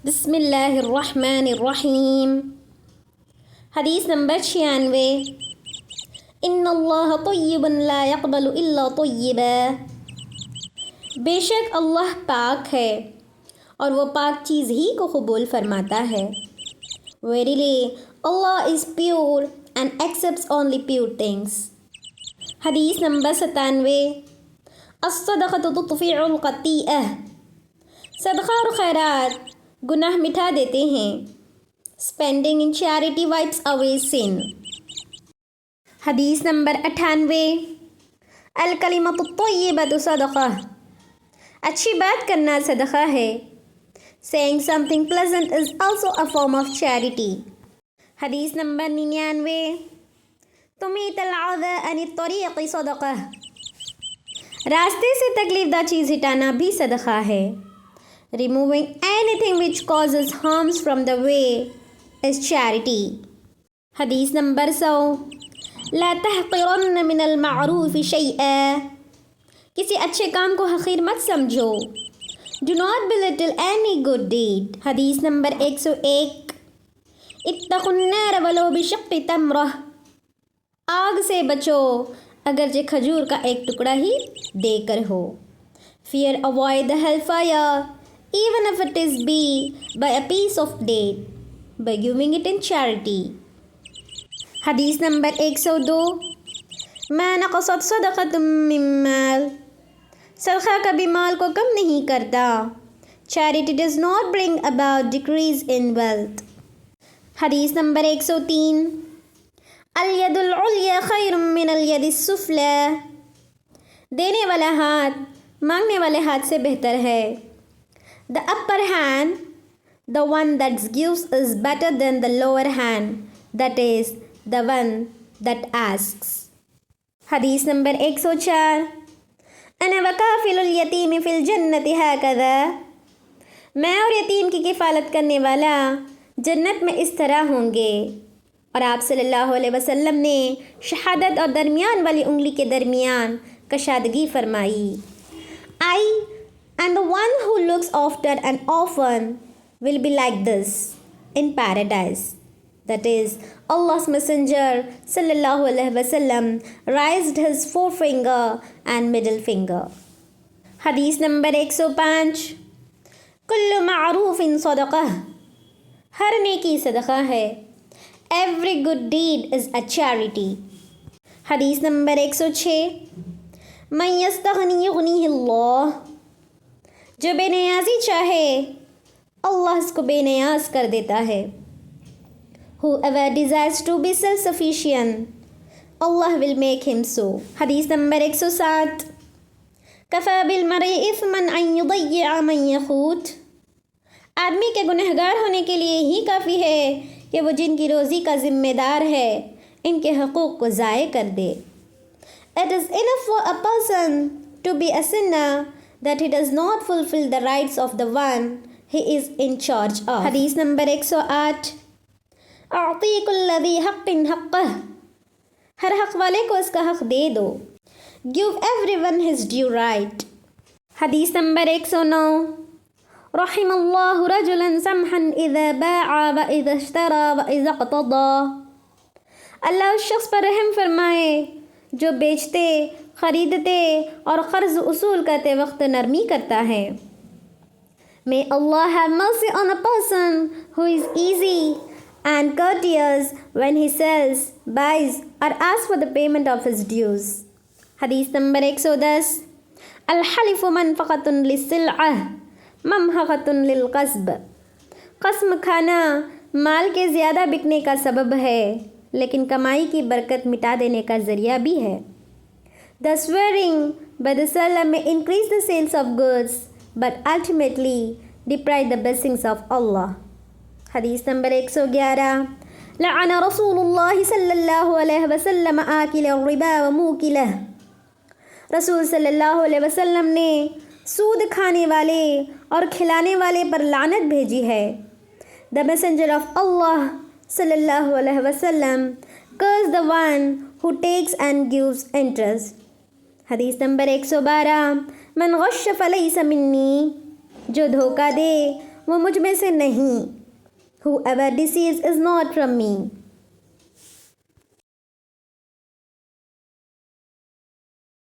بسم اللہ الرحمن الرحیم۔ حدیث نمبر 96۔ ان اللہ طیب لا يقبل الا طیبا۔ بے شک اللہ پاک ہے اور وہ پاک چیز ہی کو قبول فرماتا ہے۔ Verily, Allah is pure and accepts only pure things۔ حدیث نمبر 97۔ الصدقۃ تطفئ الخطیئہ۔ صدقہ اور خیرات گناہ مٹا دیتے ہیں۔ Spending in charity wipes away sin۔ حدیث نمبر 98۔ الکلمۃ الطیبۃ صدقہ۔ اچھی بات کرنا صدقہ ہے۔ Saying something pleasant is also a form of charity۔ حدیث نمبر 99۔ تمیت العذى عن الطریق صدقہ۔ راستے سے تکلیف دہ چیز ہٹانا بھی صدقہ ہے۔ Removing anything which causes harms from the way is charity۔ حدیث نمبر 100۔ لا تحقرن من المعروف شیئا۔ کسی اچھے کام کو حقیر مت سمجھو۔ Do not belittle any good deed۔ حدیث نمبر 101۔ اتقوا النار ولو بشق تمرہ۔ آگ سے بچو اگرچہ کھجور کا ایک ٹکڑا ہی دے کر ہو۔ Fear avoid the hellfire even if it is be by a piece of date by giving it in charity۔ حدیث نمبر 102۔ ما نقصت صدقۃ من مال۔ صدقہ کبھی مال کو کم نہیں کرتا۔ Charity does not bring about decrease in wealth۔ حدیث نمبر 103۔ الید العلیٰ خیر من الید السفلیٰ۔ دینے والا ہاتھ مانگنے والے ہاتھ سے بہتر ہے۔ The upper hand, the one that gives, is better than the lower hand, that is, the one that asks۔ حدیث نمبر 104۔ انا وکافل الیتیم فی الجنت ہکذا۔ میں اور یتیم کی کفالت کرنے والا جنت میں اس طرح ہوں گے۔ اور آپ صلی اللہ علیہ وسلم نے شہادت اور درمیان والی انگلی کے درمیان کشادگی فرمائی۔ I and the one who looks after and often will be like this in paradise۔ That is, Allah's Messenger sallallahu alaihi wasallam raised his forefinger and middle finger۔ حدیث نمبر 105۔ کل معروف صدقہ۔ ہر نیکی صدقہ ہے۔ Every good deed is a charity۔ حدیث number 106۔ من یستغنی یغنیہ اللہ۔ جو بے نیازی چاہے اللہ اس کو بے نیاز کر دیتا ہے۔ Whoever desires to be self-sufficient Allah will make him so۔ حدیث نمبر 107۔ کفی بالمرء اثما ان یضیع من یقوت۔ آدمی کے گنہگار ہونے کے لیے ہی کافی ہے کہ وہ جن کی روزی کا ذمہ دار ہے ان کے حقوق کو ضائع کر دے۔ It is enough for a person to be a sinner that he does not fulfill the rights of the one he is in charge of۔ حدیث نمبر 108۔ اعطی کل ذی حق حقہ۔ ہر حق والے کو اس کا حق دے دو۔ Give everyone his due right۔ حدیث نمبر 109۔ رحم اللہ رجلا سمحا اذا باع و اذا اشترى و اذا اقتضى۔ اللہ اس شخص پر رحم فرمائے جو بیچتے، خریدتے اور قرض اصول کرتے وقت نرمی کرتا ہے۔ May Allah have mercy on a person who is easy and courteous when he sells, buys or asks for the payment of his dues۔ حدیث نمبر 110۔ الحلف منفقۃ للسلعہ ممحقۃ للقصب۔ قسم کھانا مال کے زیادہ بکنے کا سبب ہے لیکن کمائی کی برکت مٹا دینے کا ذریعہ بھی ہے۔ The swearing by the seller may increase the sales of goods but ultimately deprive the blessings of Allah۔ حدیث نمبر 111۔ لعن رسول اللہ صلی اللہ علیہ وسلم آکل الربا وموکلہ۔ رسول صلی اللہ علیہ وسلم نے سود کھانے والے اور کھلانے والے پر لعنت بھیجی ہے۔ The messenger of Allah صلی اللہ علیہ وسلم cursed the one who takes and gives interest۔ حدیث نمبر 112۔ من غش فلیس منی۔ جو دھوکہ دے وہ مجھ میں سے نہیں. Whoever deceives is not from me.